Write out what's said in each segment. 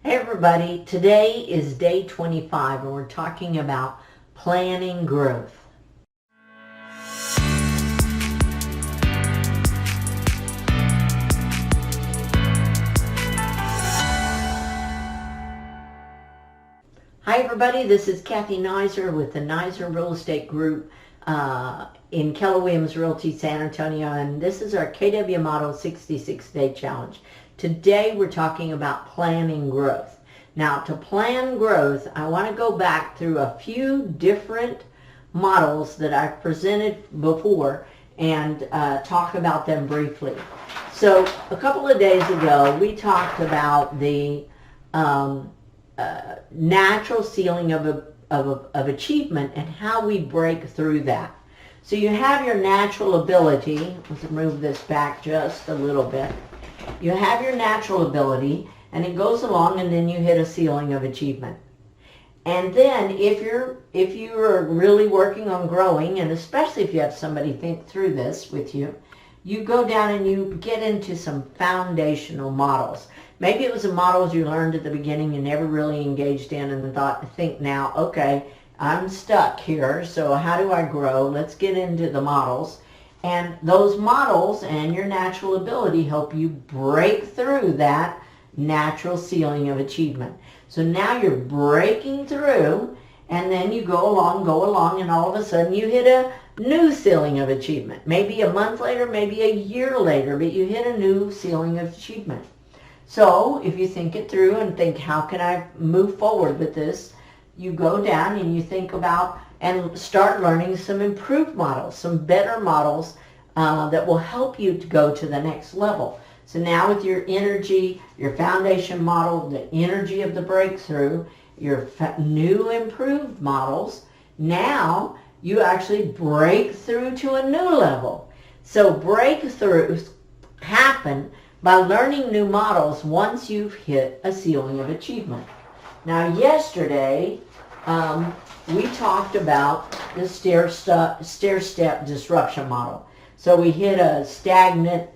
Hey everybody, today is day 25 and we're talking about planning growth. Hi everybody, this is Cathy Naiser with the Naiser Real Estate Group in Keller Williams Realty San Antonio, and this is our KW Model 66-Day Challenge. Today we're talking about planning growth. Now, to plan growth, I want to go back through a few different models that I've presented before and talk about them briefly. So a couple of days ago, we talked about the natural ceiling of achievement and how we break through that. So you have your natural ability. Let's move this back just a little bit. You have your natural ability, and it goes along, and then you hit a ceiling of achievement. And then if you are really working on growing, and especially if you have somebody think through this with you, you go down and you get into some foundational models. Maybe it was the models you learned at the beginning you never really engaged in and think now, okay, I'm stuck here, so how do I grow? Let's get into the models. And those models and your natural ability help you break through that natural ceiling of achievement. So now you're breaking through, and then you go along, and all of a sudden you hit a new ceiling of achievement. Maybe a month later, maybe a year later, but you hit a new ceiling of achievement. So if you think it through and think, how can I move forward with this? You go down and you think about and start learning some improved models, some better models that will help you to go to the next level. So now with your energy, your foundation model, the energy of the breakthrough, your new improved models, now you actually break through to a new level. So breakthroughs happen by learning new models once you've hit a ceiling of achievement. Now yesterday, we talked about the stair-step disruption model. So we hit a stagnant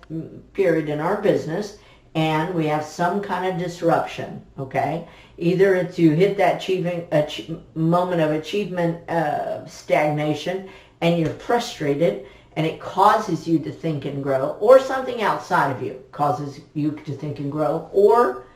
period in our business, and we have some kind of disruption, okay? Either it's you hit that moment of achievement stagnation, and you're frustrated, and it causes you to think and grow, or something outside of you causes you to think and grow, or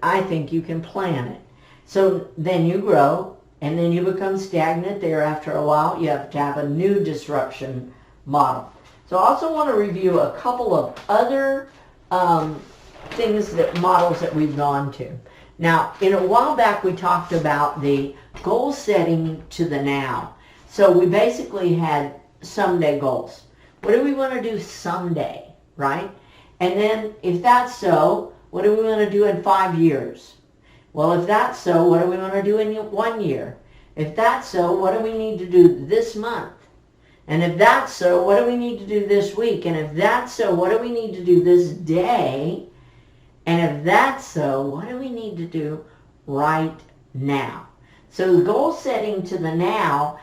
I think you can plan it. So then you grow, and then you become stagnant there after a while. You have to have a new disruption model. So I also want to review a couple of other models that we've gone to. Now, in a while back, we talked about the goal setting to the now. So we basically had someday goals. What do we want to do someday, right? And then if that's so, what do we want to do in 5 years? Well, if that's so, what do we want to do in 1 year? If that's so, what do we need to do this month? And if that's so, what do we need to do this week? And if that's so, what do we need to do this day? And if that's so, what do we need to do right now? So goal setting to the now,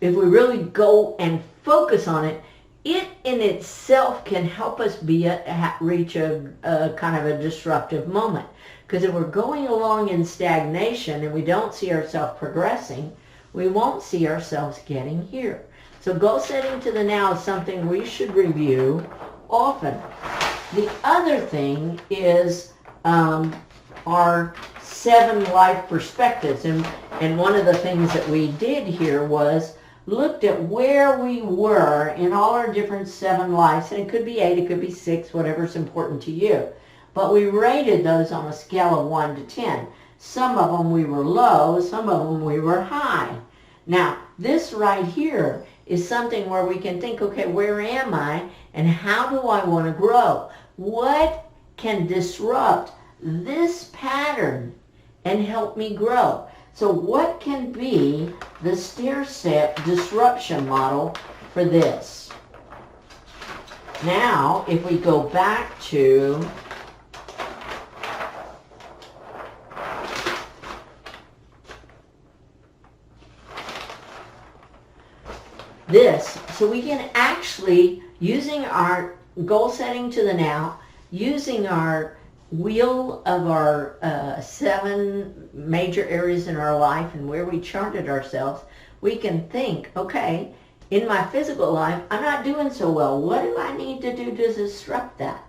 if we really go and focus on it, it in itself can help us reach a kind of a disruptive moment. Because if we're going along in stagnation and we don't see ourselves progressing, we won't see ourselves getting here. So goal setting to the now is something we should review often. The other thing is our 7 life perspectives. And one of the things that we did here was looked at where we were in all our different 7 lives. And it could be 8, it could be 6, whatever's important to you. But we rated those on a scale of 1 to 10. Some of them we were low, some of them we were high. Now, this right here is something where we can think, okay, where am I and how do I want to grow? What can disrupt this pattern and help me grow? So what can be the stair-step disruption model for this? Now, if we go back to this, so we can actually, using our goal setting to the now, using our wheel of our 7 major areas in our life and where we charted ourselves, we can think, okay, in my physical life, I'm not doing so well. What do I need to do to disrupt that?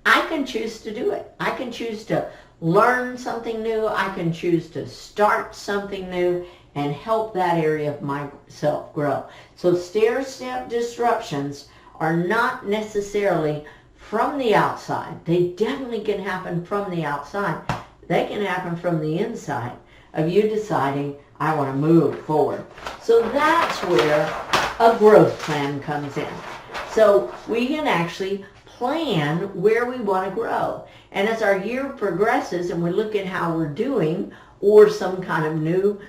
I can choose to do it. I can choose to learn something new. I can choose to start something new and help that area of myself grow. So stair-step disruptions are not necessarily from the outside. They definitely can happen from the outside. They can happen from the inside of you deciding, I want to move forward. So that's where a growth plan comes in. So we can actually plan where we want to grow. And as our year progresses and we look at how we're doing, or some kind of new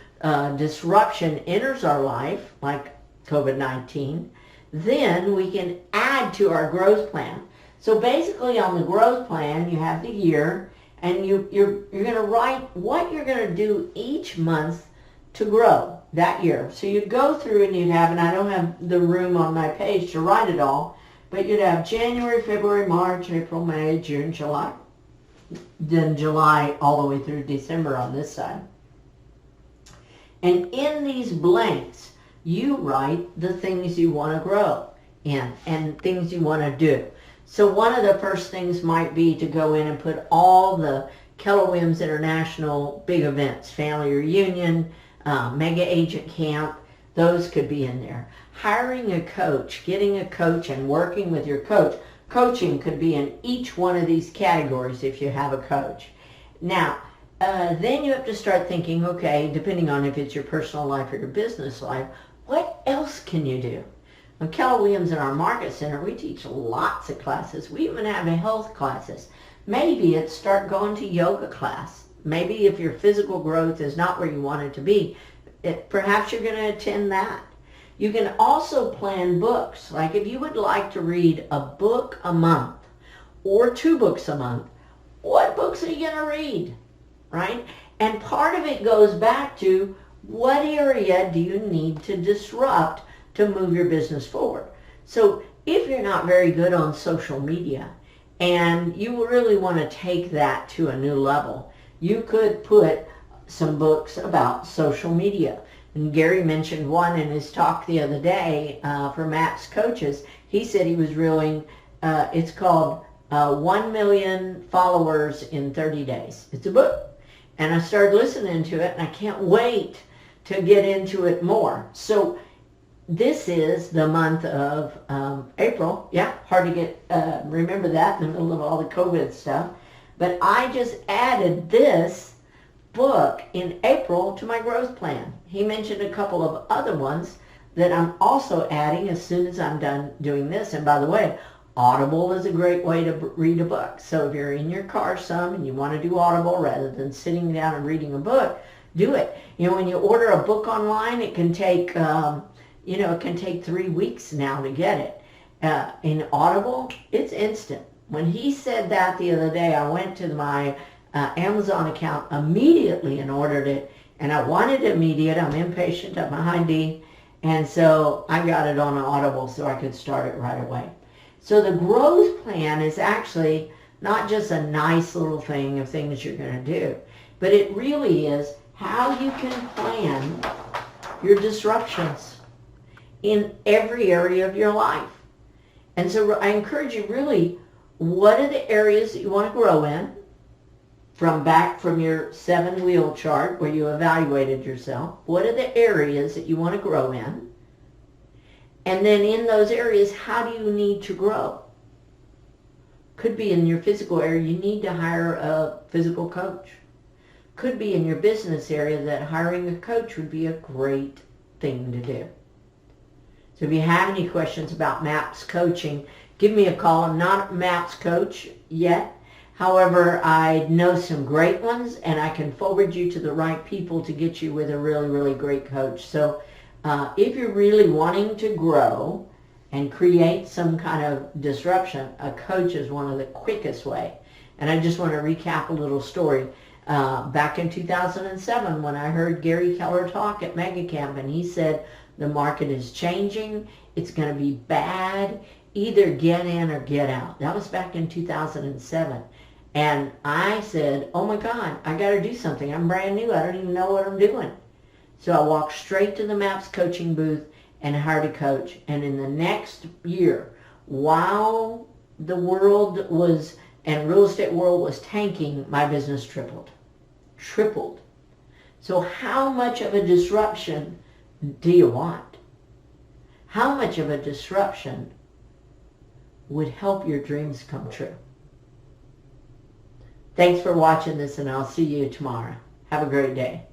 disruption enters our life, like COVID-19, then we can add to our growth plan. So basically on the growth plan, you have the year, and you're going to write what you're going to do each month to grow that year. So you'd go through and you'd have, and I don't have the room on my page to write it all, but you'd have January, February, March, April, May, June, July. Then July all the way through December on this side. And in these blanks, you write the things you want to grow in and things you want to do. So one of the first things might be to go in and put all the Keller Williams International big events, family reunion, mega agent camp, those could be in there. Hiring a coach, getting a coach and working with your coach. Coaching could be in each one of these categories if you have a coach. Now, then you have to start thinking, okay, depending on if it's your personal life or your business life, what else can you do? On Keller Williams in our Market Center, we teach lots of classes. We even have health classes. Maybe it's start going to yoga class. Maybe if your physical growth is not where you want it to be, perhaps you're going to attend that. You can also plan books. Like if you would like to read a book a month or 2 books a month, what books are you going to read, right? And part of it goes back to what area do you need to disrupt to move your business forward. So if you're not very good on social media and you really want to take that to a new level, you could put some books about social media. And Gary mentioned one in his talk the other day for MAPS coaches. He said he was reeling, it's called 1 Million Followers in 30 Days. It's a book. And I started listening to it, and I can't wait to get into it more. So this is the month of April. Yeah, hard to get remember that in the middle of all the COVID stuff. But I just added this book in April to my growth plan. He mentioned a couple of other ones that I'm also adding as soon as I'm done doing this. And by the way, Audible is a great way to read a book. So if you're in your car some and you want to do Audible rather than sitting down and reading a book, do it. You know, when you order a book online, it can take, it can take 3 weeks now to get it. In Audible, it's instant. When he said that the other day, I went to my Amazon account immediately and ordered it. And I wanted it immediate. I'm impatient. I'm behind D. And so I got it on Audible so I could start it right away. So the growth plan is actually not just a nice little thing of things you're going to do, but it really is how you can plan your disruptions in every area of your life. And so I encourage you really, what are the areas that you want to grow in from your 7-wheel chart where you evaluated yourself? What are the areas that you want to grow in? And then in those areas, how do you need to grow? Could be in your physical area, you need to hire a physical coach. Could be in your business area that hiring a coach would be a great thing to do. So if you have any questions about MAPS coaching, give me a call. I'm not a MAPS coach yet. However, I know some great ones, and I can forward you to the right people to get you with a really, really great coach. So if you're really wanting to grow and create some kind of disruption, a coach is one of the quickest way. And I just want to recap a little story. Back in 2007, when I heard Gary Keller talk at MegaCamp, and he said, the market is changing, it's going to be bad, either get in or get out. That was back in 2007. And I said, oh my God, I got to do something. I'm brand new. I don't even know what I'm doing. So I walked straight to the MAPS coaching booth and hired a coach. And in the next year, while the world was, and real estate world was tanking, my business tripled. Tripled. So how much of a disruption do you want? How much of a disruption would help your dreams come true? Thanks for watching this, and I'll see you tomorrow. Have a great day.